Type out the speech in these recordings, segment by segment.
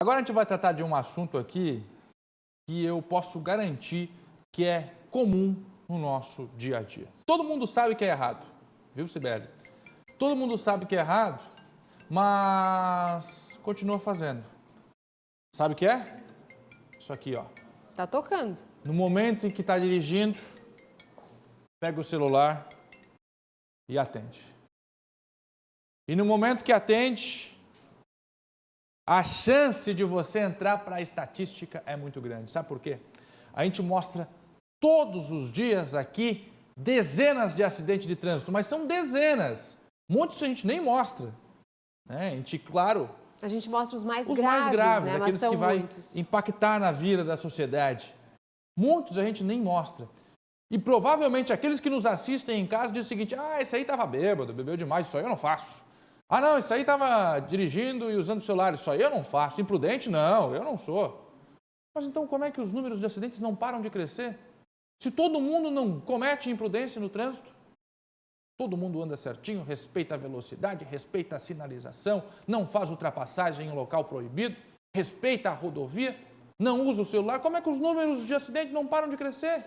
Agora a gente vai tratar de um assunto aqui que eu posso garantir que é comum no nosso dia a dia. Todo mundo sabe que é errado, viu, Sibeli? Todo mundo sabe que é errado, mas continua fazendo. Sabe o que é? Isso aqui, ó. Tá tocando. No momento em que está dirigindo, pega o celular e atende. E no momento que atende, a chance de você entrar para a estatística é muito grande. Sabe por quê? A gente mostra todos os dias aqui dezenas de acidentes de trânsito, mas são dezenas. Muitos a gente nem mostra. Né? A gente, claro... A gente mostra os mais graves, né? Aqueles que vai impactar na vida da sociedade. Muitos a gente nem mostra. E provavelmente aqueles que nos assistem em casa dizem o seguinte: ah, esse aí estava bêbado, bebeu demais, isso aí eu não faço. Ah, não, isso aí estava dirigindo e usando o celular, isso aí eu não faço. Imprudente, não, eu não sou. Mas então como é que os números de acidentes não param de crescer? Se todo mundo não comete imprudência no trânsito, todo mundo anda certinho, respeita a velocidade, respeita a sinalização, não faz ultrapassagem em local proibido, respeita a rodovia, não usa o celular, como é que os números de acidente não param de crescer?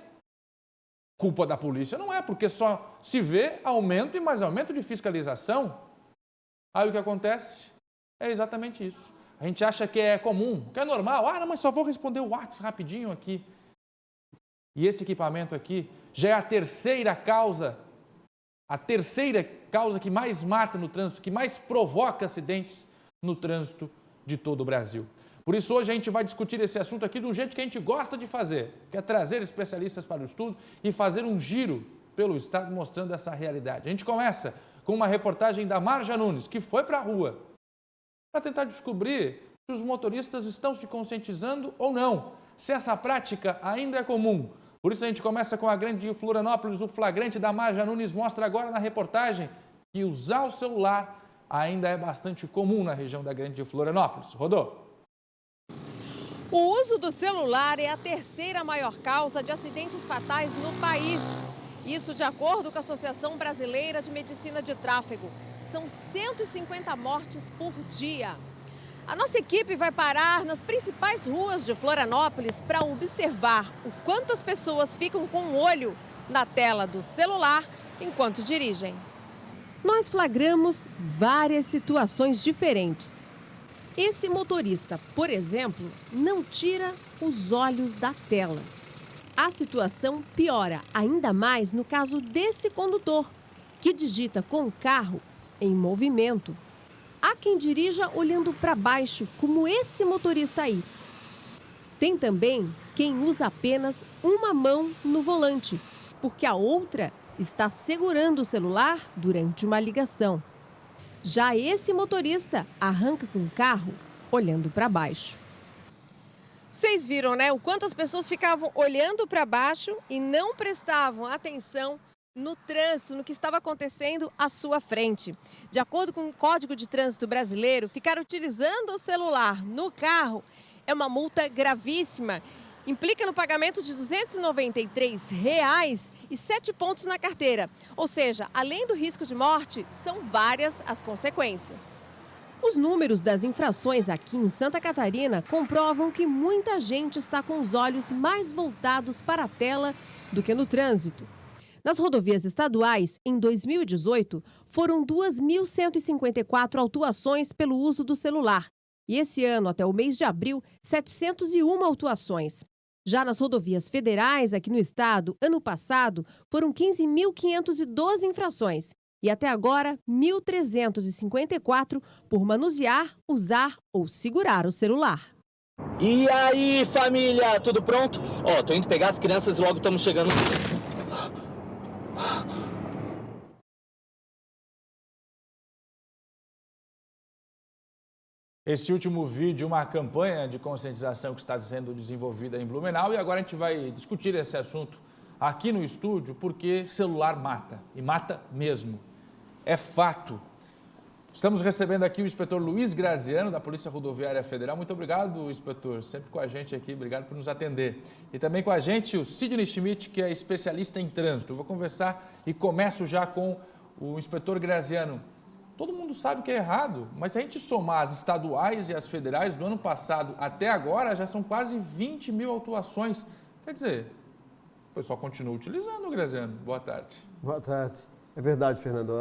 Culpa da polícia não é, porque só se vê aumento e mais aumento de fiscalização. Aí o que acontece é exatamente isso. A gente acha que é comum, que é normal. Ah, não, mas só vou responder o WhatsApp rapidinho aqui. E esse equipamento aqui já é a terceira causa que mais mata no trânsito, que mais provoca acidentes no trânsito de todo o Brasil. Por isso, hoje a gente vai discutir esse assunto aqui de um jeito que a gente gosta de fazer, que é trazer especialistas para o estudo e fazer um giro pelo estado mostrando essa realidade. A gente começa com uma reportagem da Marja Nunes, que foi para a rua para tentar descobrir se os motoristas estão se conscientizando ou não, se essa prática ainda é comum. Por isso a gente começa com a Grande Florianópolis. O flagrante da Marja Nunes mostra agora na reportagem que usar o celular ainda é bastante comum na região da Grande Florianópolis. Rodou. O uso do celular é a terceira maior causa de acidentes fatais no país. Isso de acordo com a Associação Brasileira de Medicina de Tráfego. São 150 mortes por dia. A nossa equipe vai parar nas principais ruas de Florianópolis para observar o quanto as pessoas ficam com o olho na tela do celular enquanto dirigem. Nós flagramos várias situações diferentes. Esse motorista, por exemplo, não tira os olhos da tela. A situação piora ainda mais no caso desse condutor, que digita com o carro em movimento. Há quem dirija olhando para baixo, como esse motorista aí. Tem também quem usa apenas uma mão no volante, porque a outra está segurando o celular durante uma ligação. Já esse motorista arranca com o carro olhando para baixo. Vocês viram, né, o quanto as pessoas ficavam olhando para baixo e não prestavam atenção no trânsito, no que estava acontecendo à sua frente. De acordo com o Código de Trânsito Brasileiro, ficar utilizando o celular no carro é uma multa gravíssima. Implica no pagamento de R$ 293 e 7 pontos na carteira. Ou seja, além do risco de morte, são várias as consequências. Os números das infrações aqui em Santa Catarina comprovam que muita gente está com os olhos mais voltados para a tela do que no trânsito. Nas rodovias estaduais, em 2018, foram 2.154 autuações pelo uso do celular. E esse ano, até o mês de abril, 701 autuações. Já nas rodovias federais, aqui no estado, ano passado, foram 15.512 infrações. E até agora, 1.354 por manusear, usar ou segurar o celular. E aí, família, tudo pronto? Ó, tô indo pegar as crianças e logo estamos chegando. Esse último vídeo, uma campanha de conscientização que está sendo desenvolvida em Blumenau, e agora a gente vai discutir esse assunto aqui no estúdio, porque celular mata, e mata mesmo. É fato. Estamos recebendo aqui o inspetor Luiz Graziano, da Polícia Rodoviária Federal. Muito obrigado, inspetor, sempre com a gente aqui, obrigado por nos atender. E também com a gente o Sidney Schmidt, que é especialista em trânsito. Eu vou conversar e começo já com o inspetor Graziano. todo mundo sabe que é errado, mas se a gente somar as estaduais e as federais do ano passado até agora, já são quase 20 mil autuações. Quer dizer, o pessoal continua utilizando, Graziano. Boa tarde. Boa tarde. É verdade, Fernando.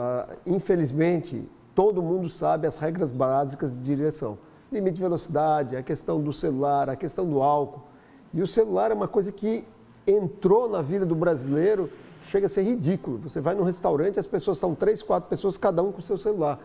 Infelizmente, todo mundo sabe as regras básicas de direção. Limite de velocidade, a questão do celular, a questão do álcool. E o celular é uma coisa que entrou na vida do brasileiro, que chega a ser ridículo. Você vai num restaurante, as pessoas estão 3, 4 pessoas, cada um com o seu celular.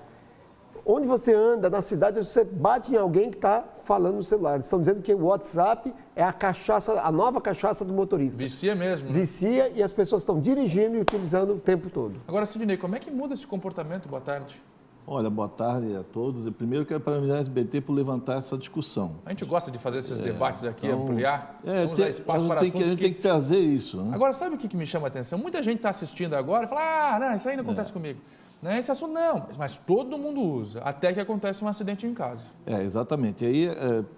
Onde você anda, na cidade, você bate em alguém que está falando no celular. Eles estão dizendo que o WhatsApp é a cachaça, a nova cachaça do motorista. Vicia mesmo, né? Vicia e as pessoas estão dirigindo e utilizando o tempo todo. Agora, Sidney, como é que muda esse comportamento? Boa tarde. Olha, boa tarde a todos. Eu primeiro quero parabenizar a SBT por levantar essa discussão. A gente gosta de fazer esses debates aqui, ampliar. Vamos dar espaço para assuntos. A gente tem que trazer isso. Né? Agora, sabe o que me chama a atenção? Muita gente está assistindo agora e fala, não, isso aí não acontece comigo. Né? Esse assunto não, mas todo mundo usa, até que acontece um acidente em casa. Exatamente. E aí,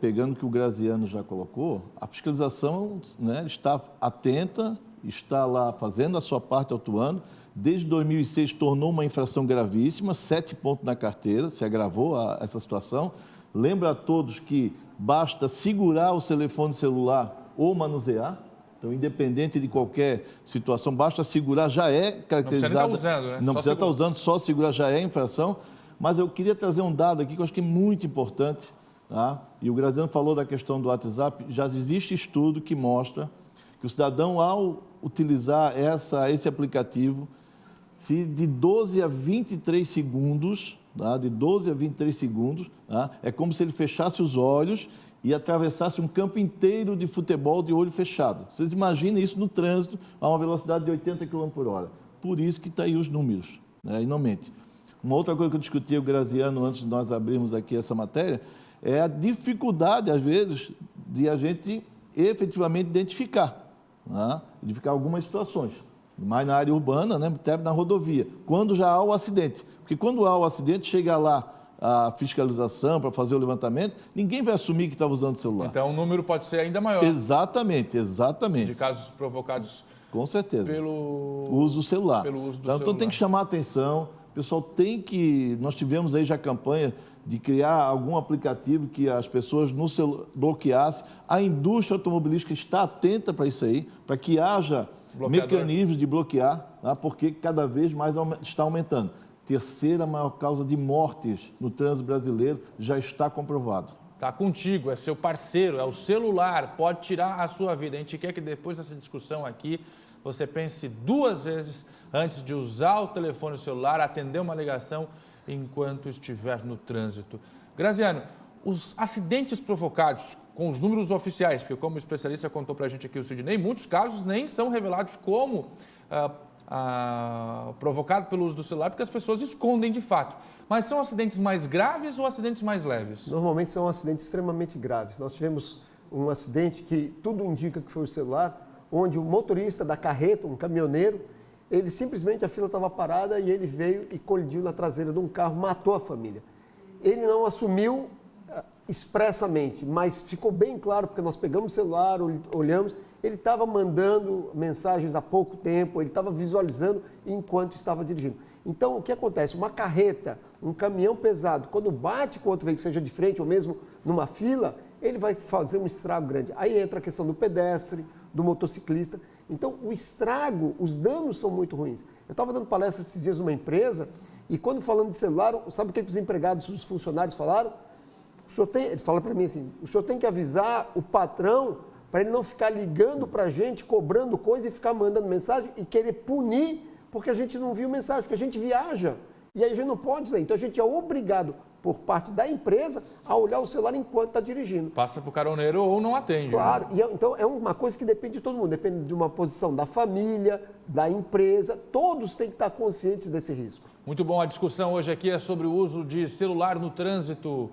pegando o que o Graziano já colocou, a fiscalização, né, está atenta, está lá fazendo a sua parte, atuando. Desde 2006 tornou uma infração gravíssima, 7 pontos na carteira, se agravou essa situação. Lembro a todos que basta segurar o telefone celular ou manusear. Então, independente de qualquer situação, basta segurar, já é caracterizado. Não precisa estar usando, né? Não precisa estar usando, só segurar já é infração. Mas eu queria trazer um dado aqui que eu acho que é muito importante. Tá? E o Graziano falou da questão do WhatsApp. Já existe estudo que mostra que o cidadão, ao utilizar esse aplicativo, se de 12 a 23 segundos, tá? De 12 a 23 segundos, tá? É como se ele fechasse os olhos e atravessasse um campo inteiro de futebol de olho fechado. Vocês imaginem isso no trânsito a uma velocidade de 80 km por hora. Por isso que está aí os números, né? E não mente. Uma outra coisa que eu discuti com o Graziano antes de nós abrirmos aqui essa matéria é a dificuldade, às vezes, de a gente efetivamente identificar algumas situações. Mais na área urbana, né, até na rodovia, quando já há o acidente. Porque quando há o acidente, chega lá a fiscalização para fazer o levantamento, ninguém vai assumir que estava usando o celular. Então o número pode ser ainda maior. Exatamente. De casos provocados com certeza. Pelo uso do celular. Pelo uso do então, celular. Tem que chamar a atenção. O pessoal tem que... Nós tivemos aí já campanha de criar algum aplicativo que as pessoas no celular bloqueassem. A indústria automobilística está atenta para isso aí, para que haja mecanismos de bloquear, tá? Porque cada vez mais está aumentando. Terceira maior causa de mortes no trânsito brasileiro já está comprovado. Está contigo, é seu parceiro, é o celular, pode tirar a sua vida. A gente quer que depois dessa discussão aqui, você pense 2 vezes antes de usar o telefone celular, atender uma ligação enquanto estiver no trânsito. Graziano, os acidentes provocados com os números oficiais, porque como o especialista contou para a gente aqui, o Sidney, muitos casos nem são revelados como provocado pelo uso do celular, porque as pessoas escondem de fato. Mas são acidentes mais graves ou acidentes mais leves? Normalmente são acidentes extremamente graves. Nós tivemos um acidente que tudo indica que foi o celular, onde o motorista da carreta, um caminhoneiro, ele simplesmente, a fila estava parada e ele veio e colidiu na traseira de um carro, matou a família. Ele não assumiu expressamente, mas ficou bem claro, porque nós pegamos o celular, olhamos, ele estava mandando mensagens há pouco tempo, ele estava visualizando enquanto estava dirigindo. Então, o que acontece? Uma carreta, um caminhão pesado, quando bate com outro veículo, seja de frente ou mesmo numa fila, ele vai fazer um estrago grande. Aí entra a questão do pedestre, do motociclista. Então, o estrago, os danos são muito ruins. Eu estava dando palestra esses dias numa empresa e quando falando de celular, sabe o que os empregados, os funcionários falaram? Ele fala para mim assim, o senhor tem que avisar o patrão para ele não ficar ligando para a gente, cobrando coisa e ficar mandando mensagem e querer punir porque a gente não viu mensagem, porque a gente viaja. E aí a gente não pode ler. Então a gente é obrigado, por parte da empresa, a olhar o celular enquanto está dirigindo. Passa para o caroneiro ou não atende. Claro, né? Então é uma coisa que depende de todo mundo, depende de uma posição da família, da empresa, todos têm que estar conscientes desse risco. Muito bom, a discussão hoje aqui é sobre o uso de celular no trânsito.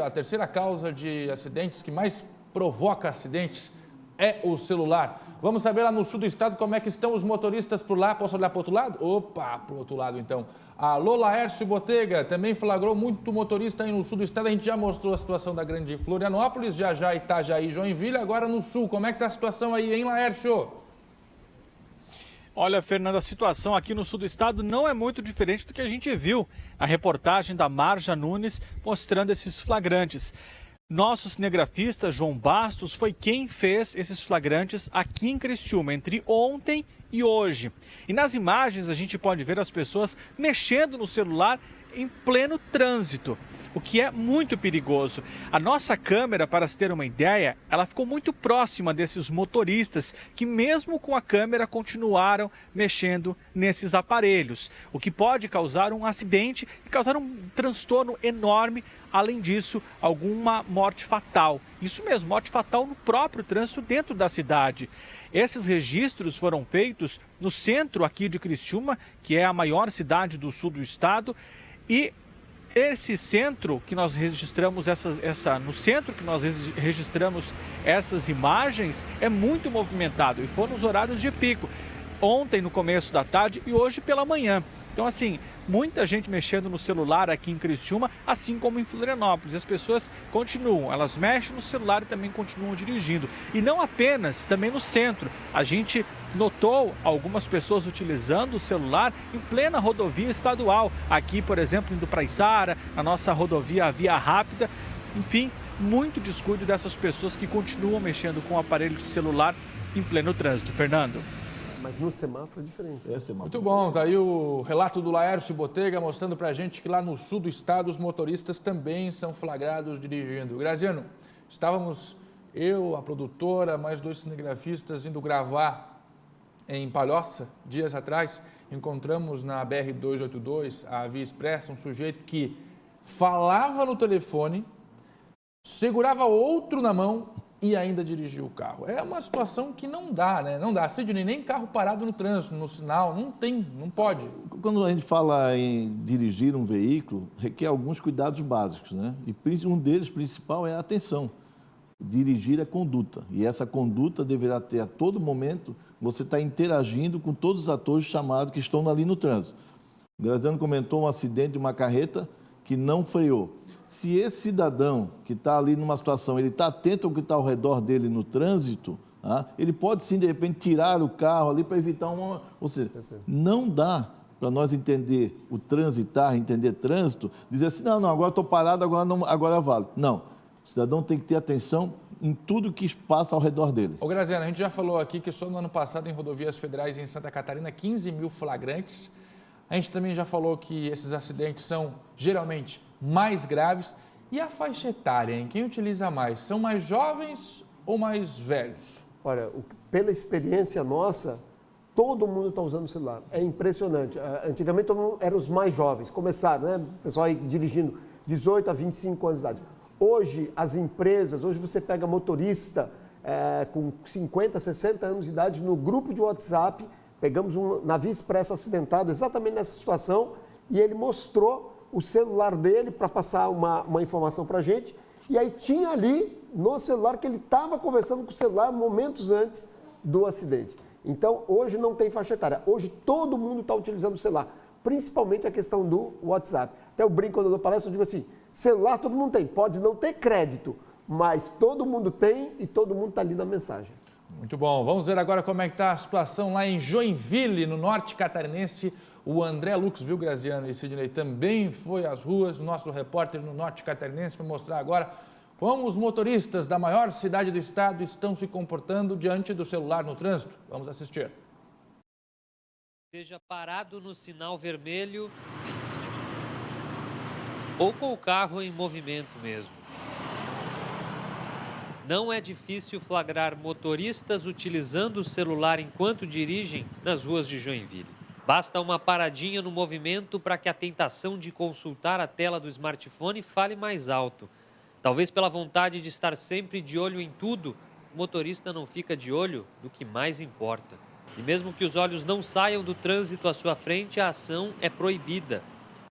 A terceira causa de acidentes que mais provoca acidentes é o celular. Vamos saber lá no sul do estado como é que estão os motoristas por lá. Posso olhar para o outro lado? Opa, para o outro lado então. Alô, Laércio Botega, também flagrou muito motorista aí no sul do estado. A gente já mostrou a situação da grande Florianópolis, já Itajaí, Joinville. Agora no sul, como é que está a situação aí, hein, Laércio? Olha, Fernanda, a situação aqui no sul do estado não é muito diferente do que a gente viu. A reportagem da Marja Nunes mostrando esses flagrantes. Nosso cinegrafista João Bastos foi quem fez esses flagrantes aqui em Criciúma, entre ontem e hoje. E nas imagens a gente pode ver as pessoas mexendo no celular em pleno trânsito, o que é muito perigoso. A nossa câmera, para se ter uma ideia, ela ficou muito próxima desses motoristas que mesmo com a câmera continuaram mexendo nesses aparelhos, o que pode causar um acidente e causar um transtorno enorme. Além disso, alguma morte fatal. Isso mesmo, morte fatal no próprio trânsito dentro da cidade. Esses registros foram feitos no centro aqui de Criciúma, que é a maior cidade do sul do estado, e esse centro que nós registramos no centro que nós registramos essas imagens é muito movimentado e foi nos horários de pico. Ontem no começo da tarde e hoje pela manhã. Então, assim, muita gente mexendo no celular aqui em Criciúma, assim como em Florianópolis. As pessoas continuam, elas mexem no celular e também continuam dirigindo. E não apenas, também no centro. A gente notou algumas pessoas utilizando o celular em plena rodovia estadual. Aqui, por exemplo, indo para Içara, na nossa rodovia Via Rápida. Enfim, muito descuido dessas pessoas que continuam mexendo com o aparelho de celular em pleno trânsito. Fernando. Mas no semáforo é diferente. Muito bom, tá aí o relato do Laércio Botega mostrando pra gente que lá no sul do estado os motoristas também são flagrados dirigindo. Graziano, estávamos eu, a produtora, mais 2 cinegrafistas indo gravar em Palhoça, dias atrás. Encontramos na BR-282, a Via Expressa, um sujeito que falava no telefone, segurava outro na mão e ainda dirigiu o carro. É uma situação que não dá, né? Não dá. Sidney, nem carro parado no trânsito, no sinal, não pode. Quando a gente fala em dirigir um veículo, requer alguns cuidados básicos, né? E um deles principal é a atenção. Dirigir é conduta. E essa conduta deverá ter a todo momento, você está interagindo com todos os atores chamados que estão ali no trânsito. O Graziano comentou um acidente de uma carreta que não freou. Se esse cidadão que está ali numa situação, ele está atento ao que está ao redor dele no trânsito, ele pode sim, de repente, tirar o carro ali para evitar uma... Ou seja, não dá para nós entender o transitar, entender trânsito, dizer assim, não, agora estou parado, agora vale. Não, o cidadão tem que ter atenção em tudo que passa ao redor dele. Ô Graziano, a gente já falou aqui que só no ano passado em rodovias federais em Santa Catarina, 15 mil flagrantes. A gente também já falou que esses acidentes são geralmente mais graves. E a faixa etária, hein? Quem utiliza mais? São mais jovens ou mais velhos? Olha, pela experiência nossa, todo mundo está usando o celular. É impressionante. Antigamente todo mundo eram os mais jovens, começaram, né? O pessoal aí dirigindo 18 a 25 anos de idade. Hoje, as empresas, hoje você pega motorista com 50, 60 anos de idade no grupo de WhatsApp. Pegamos um navio expresso acidentado exatamente nessa situação e ele mostrou o celular dele para passar uma informação para a gente. E aí tinha ali no celular que ele estava conversando com o celular momentos antes do acidente. Então, hoje não tem faixa etária. Hoje todo mundo está utilizando o celular, principalmente a questão do WhatsApp. Até eu brinco quando eu dou palestra, eu digo assim, celular todo mundo tem, pode não ter crédito, mas todo mundo tem e todo mundo está ali na mensagem. Muito bom. Vamos ver agora como é que está a situação lá em Joinville, no norte catarinense. O André Lux, viu, Graziano e Sidney, também foi às ruas, o nosso repórter no norte catarinense, para mostrar agora como os motoristas da maior cidade do estado estão se comportando diante do celular no trânsito. Vamos assistir. Seja parado no sinal vermelho ou com o carro em movimento mesmo. Não é difícil flagrar motoristas utilizando o celular enquanto dirigem nas ruas de Joinville. Basta uma paradinha no movimento para que a tentação de consultar a tela do smartphone fale mais alto. Talvez pela vontade de estar sempre de olho em tudo, o motorista não fica de olho no que mais importa. E mesmo que os olhos não saiam do trânsito à sua frente, a ação é proibida.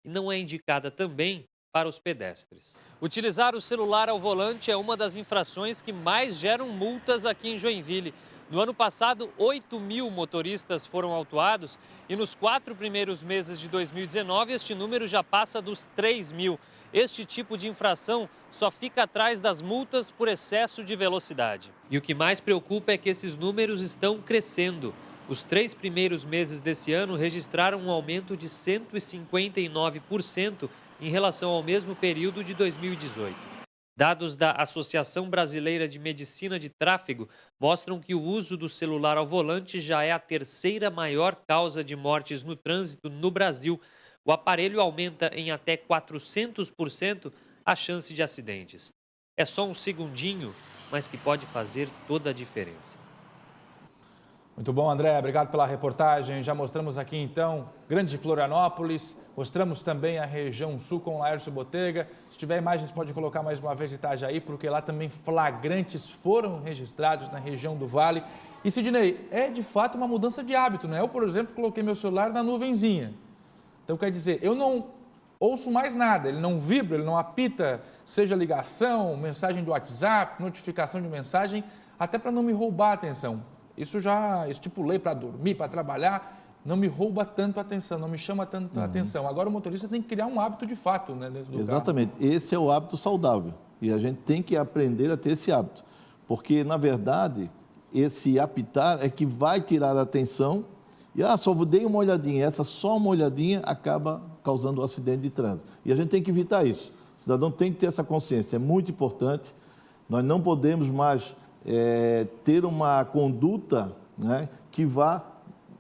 E não é indicada também para os pedestres. Utilizar o celular ao volante é uma das infrações que mais geram multas aqui em Joinville. No ano passado, 8 mil motoristas foram autuados e nos 4 primeiros meses de 2019, este número já passa dos 3 mil. Este tipo de infração só fica atrás das multas por excesso de velocidade. E o que mais preocupa é que esses números estão crescendo. Os 3 primeiros meses desse ano registraram um aumento de 159% em relação ao mesmo período de 2018. Dados da Associação Brasileira de Medicina de Tráfego mostram que o uso do celular ao volante já é a terceira maior causa de mortes no trânsito no Brasil. O aparelho aumenta em até 400% a chance de acidentes. É só um segundinho, mas que pode fazer toda a diferença. Muito bom, André. Obrigado pela reportagem. Já mostramos aqui, então, Grande Florianópolis. Mostramos também a região sul com o Laércio Botega. Se tiver imagens, pode colocar mais uma vez Itajaí, porque lá também flagrantes foram registrados na região do Vale. E, Sidney, é de fato uma mudança de hábito, né? Eu, por exemplo, coloquei meu celular na nuvenzinha. Então, quer dizer, eu não ouço mais nada, ele não vibra, ele não apita, seja ligação, mensagem do WhatsApp, notificação de mensagem, até para não me roubar a atenção. Isso já estipulei para dormir, para trabalhar, não me rouba tanto a atenção, não me chama tanto a atenção. Agora o motorista tem que criar um hábito de fato, né, dentro do Exatamente, carro. Esse é o hábito saudável e a gente tem que aprender a ter esse hábito, porque na verdade esse apitar é que vai tirar a atenção e só dei uma olhadinha, essa só uma olhadinha acaba causando um acidente de trânsito. E a gente tem que evitar isso, o cidadão tem que ter essa consciência, é muito importante, nós não podemos mais ter uma conduta, né, que vá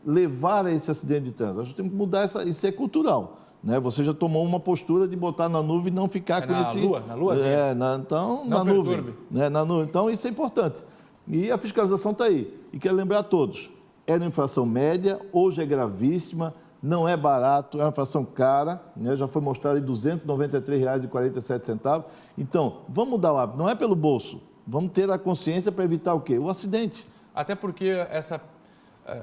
levar a esse acidente de trânsito. A gente tem que mudar isso é cultural, né? Você já tomou uma postura de botar na nuvem e não ficar com esse... Na luazinha? Então, na nuvem. Né? Na nuvem. Então, isso é importante. E a fiscalização está aí. E quero lembrar a todos, era uma infração média, hoje é gravíssima, não é barato, é uma infração cara, né? Já foi mostrado em R$ 293,47. Então, vamos mudar o hábito, não é pelo bolso, vamos ter a consciência para evitar o quê? O acidente. Até porque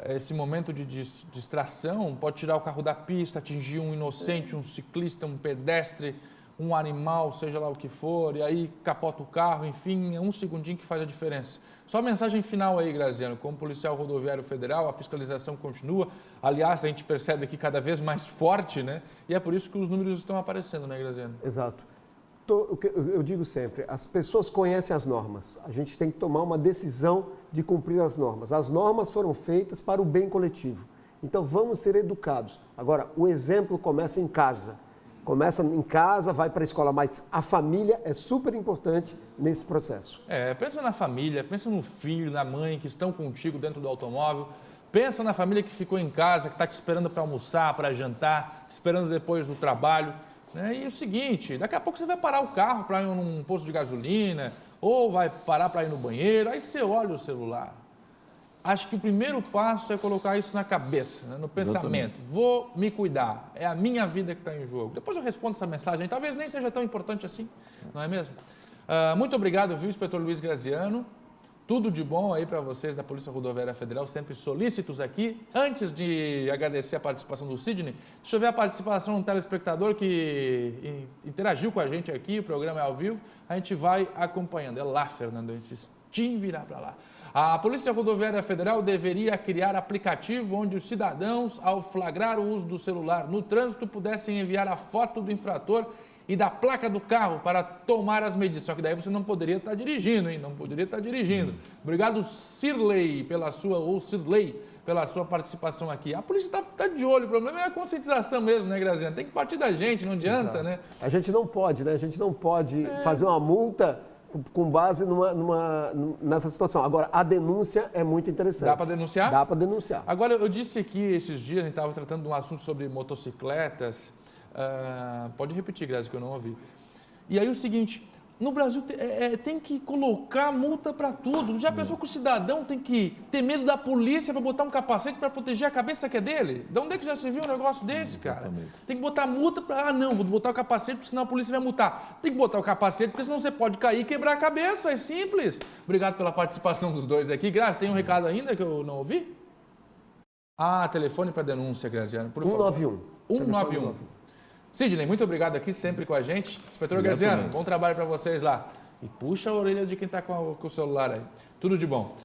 esse momento de distração pode tirar o carro da pista, atingir um inocente, um ciclista, um pedestre, um animal, seja lá o que for, e aí capota o carro, enfim, é um segundinho que faz a diferença. Só a mensagem final aí, Graziano, como policial rodoviário federal, a fiscalização continua, aliás, a gente percebe aqui cada vez mais forte, né? E é por isso que os números estão aparecendo, né, Graziano? Exato. Eu digo sempre, as pessoas conhecem as normas. A gente tem que tomar uma decisão de cumprir as normas. As normas foram feitas para o bem coletivo. Então, vamos ser educados. Agora, o exemplo começa em casa. Começa em casa, vai para a escola, mas a família é super importante nesse processo. Pensa na família, pensa no filho, na mãe que estão contigo dentro do automóvel. Pensa na família que ficou em casa, que está te esperando para almoçar, para jantar, esperando depois do trabalho. E é o seguinte, daqui a pouco você vai parar o carro para ir num posto de gasolina ou vai parar para ir no banheiro, aí você olha o celular. Acho que o primeiro passo é colocar isso na cabeça, né, no pensamento. Exatamente. Vou me cuidar, é a minha vida que está em jogo. Depois eu respondo essa mensagem, talvez nem seja tão importante assim, não é mesmo? Muito obrigado, viu, inspetor Luiz Graziano. Tudo de bom aí para vocês da Polícia Rodoviária Federal, sempre solícitos aqui. Antes de agradecer a participação do Sidney, deixa eu ver a participação de um telespectador que interagiu com a gente aqui, o programa é ao vivo, a gente vai acompanhando. É lá, Fernando, eu insisti em virar para lá. A Polícia Rodoviária Federal deveria criar aplicativo onde os cidadãos, ao flagrar o uso do celular no trânsito, pudessem enviar a foto do infrator e da placa do carro para tomar as medidas. Só que daí você não poderia estar dirigindo, hein? Não poderia estar dirigindo. Obrigado, Cirlei, pela sua participação aqui. A polícia está de olho, o problema é a conscientização mesmo, né, Graziano? Tem que partir da gente, não adianta, Exato. né? A gente não pode, né? A gente não pode fazer uma multa com base nessa situação. Agora, a denúncia é muito interessante. Dá para denunciar? Dá para denunciar. Agora, eu disse aqui esses dias, a gente estava tratando de um assunto sobre motocicletas. Pode repetir, Grazi, que eu não ouvi. E aí o seguinte, no Brasil tem que colocar multa para tudo. Já pensou que o cidadão tem que ter medo da polícia para botar um capacete para proteger a cabeça que é dele? De onde é que já se viu um negócio desse, cara? Exatamente. Tem que botar multa para... não, vou botar o capacete porque senão a polícia vai multar. Tem que botar o capacete porque senão você pode cair e quebrar a cabeça, é simples. Obrigado pela participação dos dois aqui. Grazi, tem um recado ainda que eu não ouvi? Telefone para denúncia, Graziano, por favor. 191. Sidney, muito obrigado aqui, sempre com a gente. Inspetor Graziano, bom trabalho para vocês lá. E puxa a orelha de quem está com o celular aí. Tudo de bom.